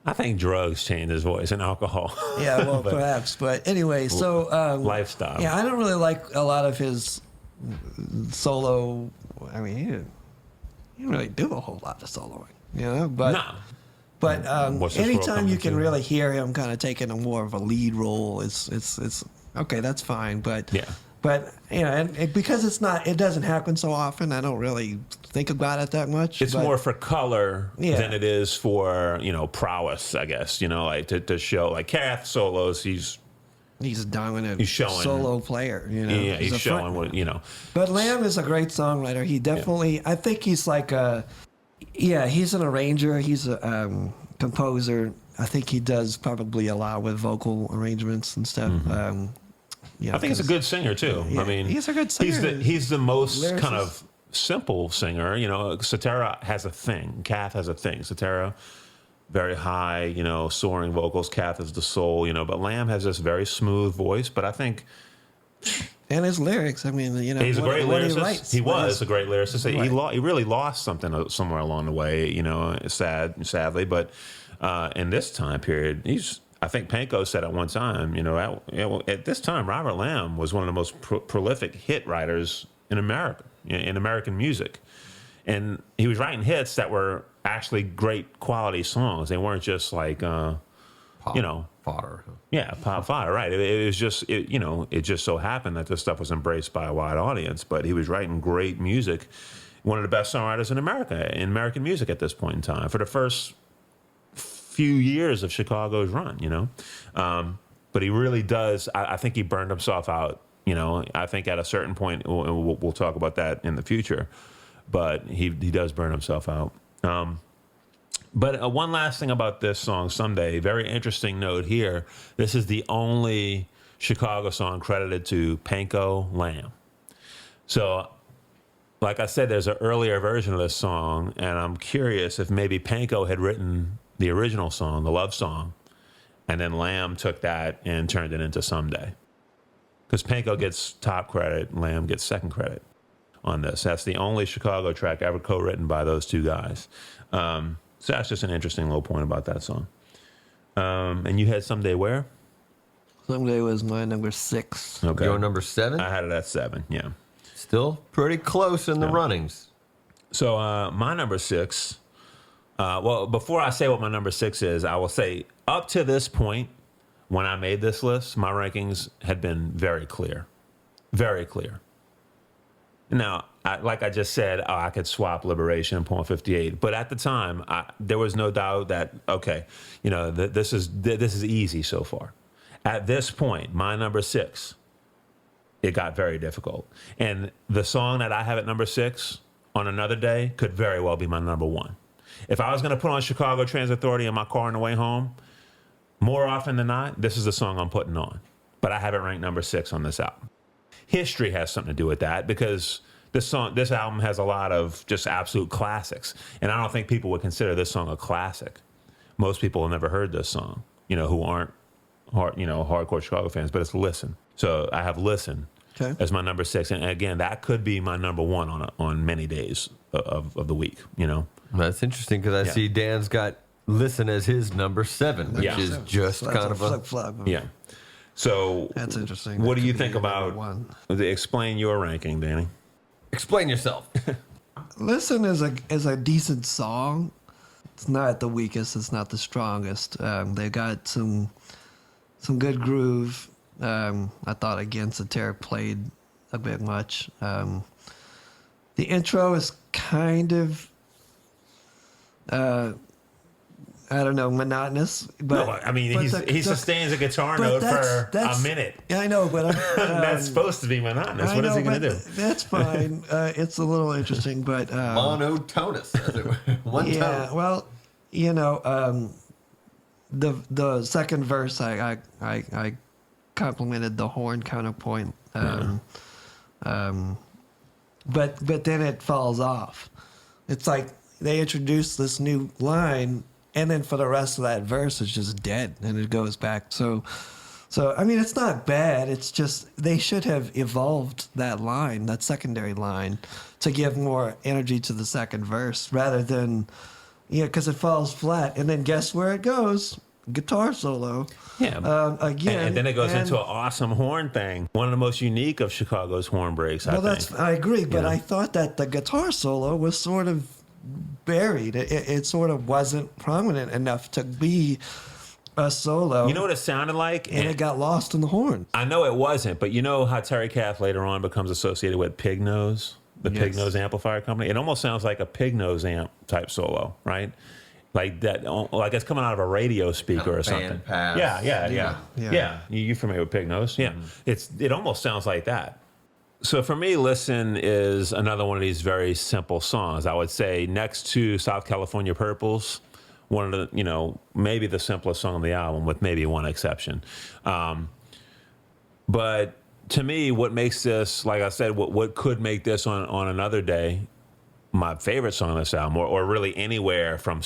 S2: I think drugs change his voice and alcohol.
S4: Yeah, well, perhaps. But anyway, so
S2: lifestyle.
S4: Yeah, I don't really like a lot of his solo. I mean, he didn't really do a whole lot of soloing, you know. But
S2: What's his role
S4: anytime
S2: coming
S4: you can
S2: to?
S4: really hear him kind of taking a more of a lead role, it's okay. That's fine. But
S2: Yeah.
S4: But you know, and because it doesn't happen so often, I don't really think about it that much.
S2: It's
S4: but,
S2: more for color
S4: Yeah.
S2: than it is for, you know, prowess, I guess, you know, like to show like Kath solos, he's
S4: He's a dominant
S2: He's showing-
S4: solo player. You know,
S2: yeah, he's
S4: a
S2: showing
S4: front-
S2: what, you know.
S4: But Lamb is a great songwriter. He definitely, I think he's like he's an arranger. He's a composer. I think he does probably a lot with vocal arrangements and stuff. Yeah,
S2: I think he's a good singer too.
S4: Yeah,
S2: I mean,
S4: he's a good singer.
S2: He's the most
S4: Lyricist.
S2: kind of simple singer. You know, Cetera has a thing. Kath has a thing. Cetera, very high, you know, soaring vocals. Kath is the soul, you know. But Lamb has this very smooth voice. But I think
S4: and his lyrics. I mean, you know,
S2: he's a great
S4: what
S2: lyricist.
S4: He, writes,
S2: He
S4: what
S2: was
S4: his-
S2: a great lyricist.
S4: Right.
S2: He really lost something somewhere along the way, you know, sadly. But in this time period, I think Panko said at one time, you know, at this time, Robert Lamb was one of the most prolific hit writers in America, in American music. And he was writing hits that were actually great quality songs. They weren't just like,
S1: Pop
S2: you know,
S1: fodder.
S2: yeah, pop fire, right. It was just, you know, it just so happened that this stuff was embraced by a wide audience, but he was writing great music. One of the best songwriters in America, in American music at this point in time, for the first few years of Chicago's run, you know. But he really does, I think he burned himself out, You know, I think at a certain point, we'll talk about that in the future, but he does burn himself out. But one last thing about this song, Someday, very interesting note here. This is the only Chicago song credited to Panko Lamb. So, like I said, there's an earlier version of this song, and I'm curious if maybe Panko had written the original song, the love song, and then Lamb took that and turned it into Someday. Because Panko gets top credit, Lamb gets second credit on this. That's the only Chicago track ever co-written by those two guys. So that's just an interesting little point about that song. And you had Someday where?
S4: Someday was my number 6.
S2: Okay.
S1: Your number 7?
S2: I had it at 7, yeah.
S1: Still pretty close in the runnings.
S2: So my number 6, well, before I say what my number 6 is, I will say up to this point, when I made this list, my rankings had been very clear. Very clear. Now, like I just said, I could swap Liberation and Point 58. But at the time, there was no doubt that, okay, you know, this is easy so far. At this point, my number 6, it got very difficult. And the song that I have at number 6 on another day could very well be my number 1. If I was going to put on Chicago Transit Authority in my car on the way home, more often than not, this is the song I'm putting on. But I have it ranked number 6 on this album. History has something to do with that because this album has a lot of just absolute classics. And I don't think people would consider this song a classic. Most people have never heard this song, you know, who aren't hardcore Chicago fans, but it's Listen. So I have Listen as my number 6. And again, that could be my number 1 on many days of the week, you know.
S1: That's interesting because I see Dan's got Listen as his number 7, which is just
S4: So
S1: kind
S4: that's
S1: of a
S4: flip-flop.
S2: Yeah. So
S4: That's interesting.
S2: What
S4: That
S2: do you
S4: could be
S2: think
S4: your number
S2: about,
S4: 1.
S2: explain your ranking, Danny?
S1: Explain yourself.
S4: Listen is a decent song. It's not the weakest. It's not the strongest. They got some good groove. I thought Against the Terror played a bit much. The intro is kind of I don't know, monotonous. But
S2: No, I mean,
S4: but
S2: he sustains a guitar
S4: but
S2: note for
S4: that's-
S2: a minute.
S4: Yeah, I know, but
S2: That's supposed to be monotonous. What is he going to do?
S4: That's fine. It's a little interesting, but
S1: Monotonous, as it were. One
S4: yeah.
S1: tone.
S4: Well, you know, the second verse, I complimented the horn counterpoint, but then it falls off. It's like they introduce this new line, and then for the rest of that verse, it's just dead, and it goes back. So I mean, it's not bad. It's just they should have evolved that line, that secondary line, to give more energy to the second verse rather than, because it falls flat, and then guess where it goes? Guitar solo.
S2: Yeah.
S4: Again,
S2: and then it goes into an awesome horn thing. One of the most unique of Chicago's horn breaks, I think.
S4: I agree, but
S2: know?
S4: I thought that the guitar solo was sort of buried. It sort of wasn't prominent enough to be a solo.
S2: You know what it sounded like?
S4: And it got lost in the horn.
S2: I know it wasn't, but you know how Terry Kath later on becomes associated with Pig Nose, the Pig Nose amplifier company? It almost sounds like a Pig Nose amp type solo, right? Like that, like it's coming out of a radio speaker or something.
S1: Pass.
S2: Yeah. You familiar with Pig Nose? Yeah. It almost sounds like that. So for me, Listen is another one of these very simple songs. I would say next to South California Purples, one of the, maybe the simplest song on the album with maybe one exception. But to me, what makes this, like I said, what could make this on another day my favorite song on this album, or really anywhere from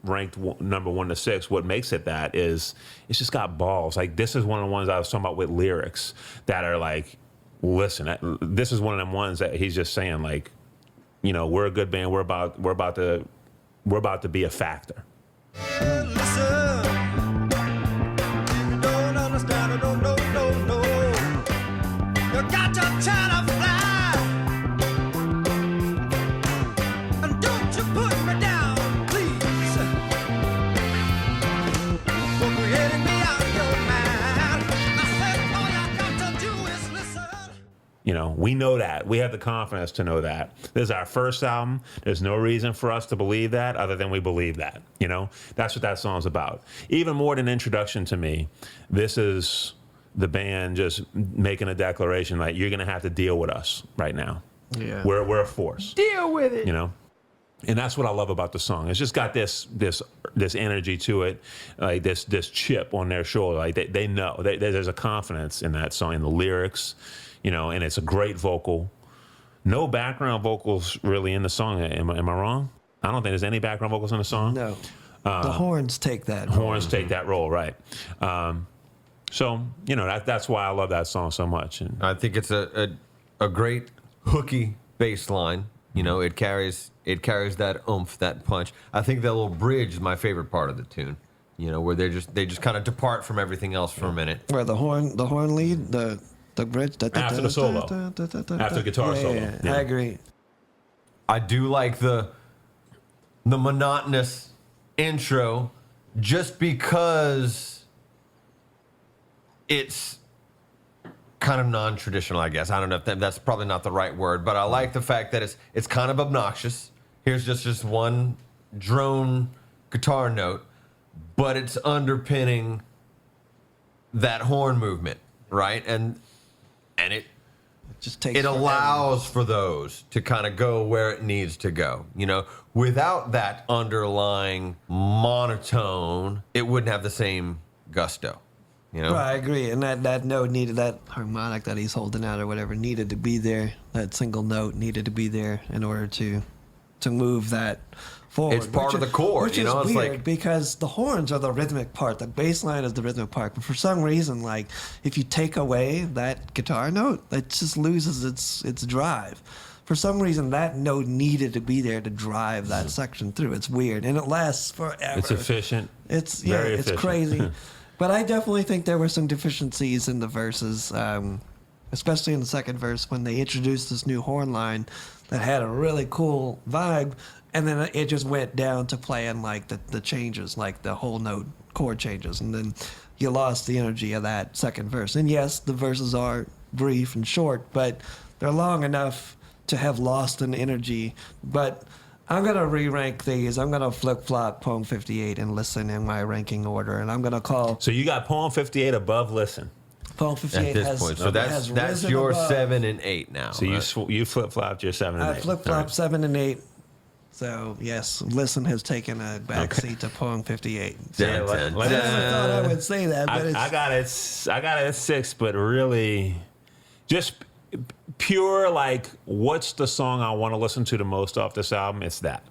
S2: ranked number 1 to 6, what makes it that is it's just got balls. Like this is one of the ones I was talking about with lyrics that are like, listen, this is one of them ones that he's just saying like, we're a good band. We're about to be a factor.
S5: Listen, you don't understand, I don't know, no. You got to try to fly, and don't you put me down, please. For creating me out of your mind. I said all you got to do is listen.
S2: We know that. We have the confidence to know that. This is our first album. There's no reason for us to believe that other than we believe that. That's what that song's about. Even more than Introduction to me, this is the band just making a declaration like, you're going to have to deal with us right now.
S3: Yeah.
S2: We're a force.
S1: Deal with it.
S2: You know? And that's what I love about the song. It's just got this energy to it, like this chip on their shoulder. Like they know. There's a confidence in that song, in the lyrics, you know, and it's a great vocal. No background vocals really in the song. Am I wrong? I don't think there's any background vocals in the song.
S4: No. The horns take that.
S2: Horns take that role, right. So, you know, that's why I love that song so much. And
S1: I think it's a great hooky bass line. You know, it carries that oomph, that punch. I think that little bridge is my favorite part of the tune. You know, where they just kind of depart from everything else for a minute.
S4: Where the horn lead, the bridge.
S2: After the solo. After the guitar solo.
S4: Yeah. I agree.
S1: I do like the monotonous intro, just because it's kind of non-traditional, I guess. I don't know if that's probably not the right word, but I like the fact that it's kind of obnoxious. Here's just one drone guitar note, but it's underpinning that horn movement, right? And it
S4: Just takes
S1: it
S4: forever.
S1: allows for those to kind of go where it needs to go. You know, without that underlying monotone, it wouldn't have the same gusto. You know,
S4: Right, I agree. And that note needed, that harmonic that he's holding out or whatever needed to be there. That single note needed to be there in order to move that forward.
S1: It's part of the chord,
S4: Which
S1: you know,
S4: is
S1: it's
S4: weird
S1: like-
S4: because the horns are the rhythmic part. The bass line is the rhythmic part. But for some reason, like, if you take away that guitar note, it just loses its drive. For some reason, that note needed to be there to drive that section through. It's weird. And it lasts forever.
S2: it's efficient.
S4: It's
S2: Very
S4: it's
S2: efficient.
S4: crazy. But I definitely think there were some deficiencies in the verses, especially in the second verse when they introduced this new horn line that had a really cool vibe, and then it just went down to playing like the changes, like the whole note chord changes, and then you lost the energy of that second verse. And yes, the verses are brief and short, but they're long enough to have lost an energy. But I'm going to re-rank these. I'm going to flip-flop Poem 58 and Listen in my ranking order. And I'm going to call
S2: So you got Poem 58 above Listen.
S4: Poem 58
S1: at this
S4: has,
S1: point. So that's
S4: risen
S1: your
S4: above.
S1: 7 and 8 now.
S2: So you flip-flopped your 7 and
S4: I
S2: 8.
S4: flip-flop
S2: All right.
S4: 7 and 8. So, yes, Listen has taken a back seat to Poem 58.
S1: Dun,
S2: Yeah,
S1: dun,
S2: let-
S4: I never thought I would say that, but
S2: I got it at 6, but really just pure, like, what's the song I want to listen to the most off this album? It's that.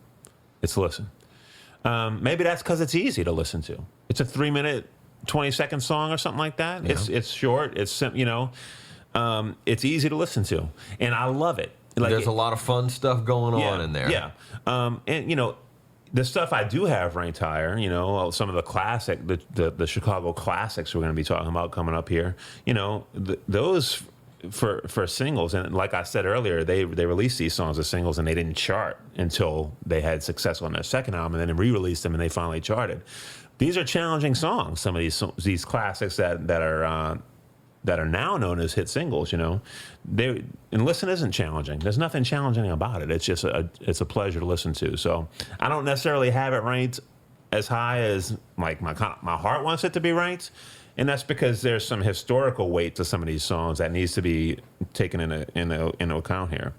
S2: It's Listen. Maybe that's because it's easy to listen to. It's a 3-minute, 20-second song or something like that.
S1: Yeah.
S2: It's short. It's it's easy to listen to, and I love it. Like,
S1: There's a lot of fun stuff going on in there.
S2: Yeah. And you know, the stuff I do have ranked higher, you know, some of the classic, the Chicago classics we're going to be talking about coming up here, you know, those for singles, and like I said earlier, they released these songs as singles and they didn't chart until they had success on their second album, and then re-released them and they finally charted. These are challenging songs. Some of these classics that are now known as hit singles, you know, and Listen isn't challenging. There's nothing challenging about it. It's just it's a pleasure to listen to. So I don't necessarily have it ranked as high as like my heart wants it to be ranked. And that's because there's some historical weight to some of these songs that needs to be taken into account here.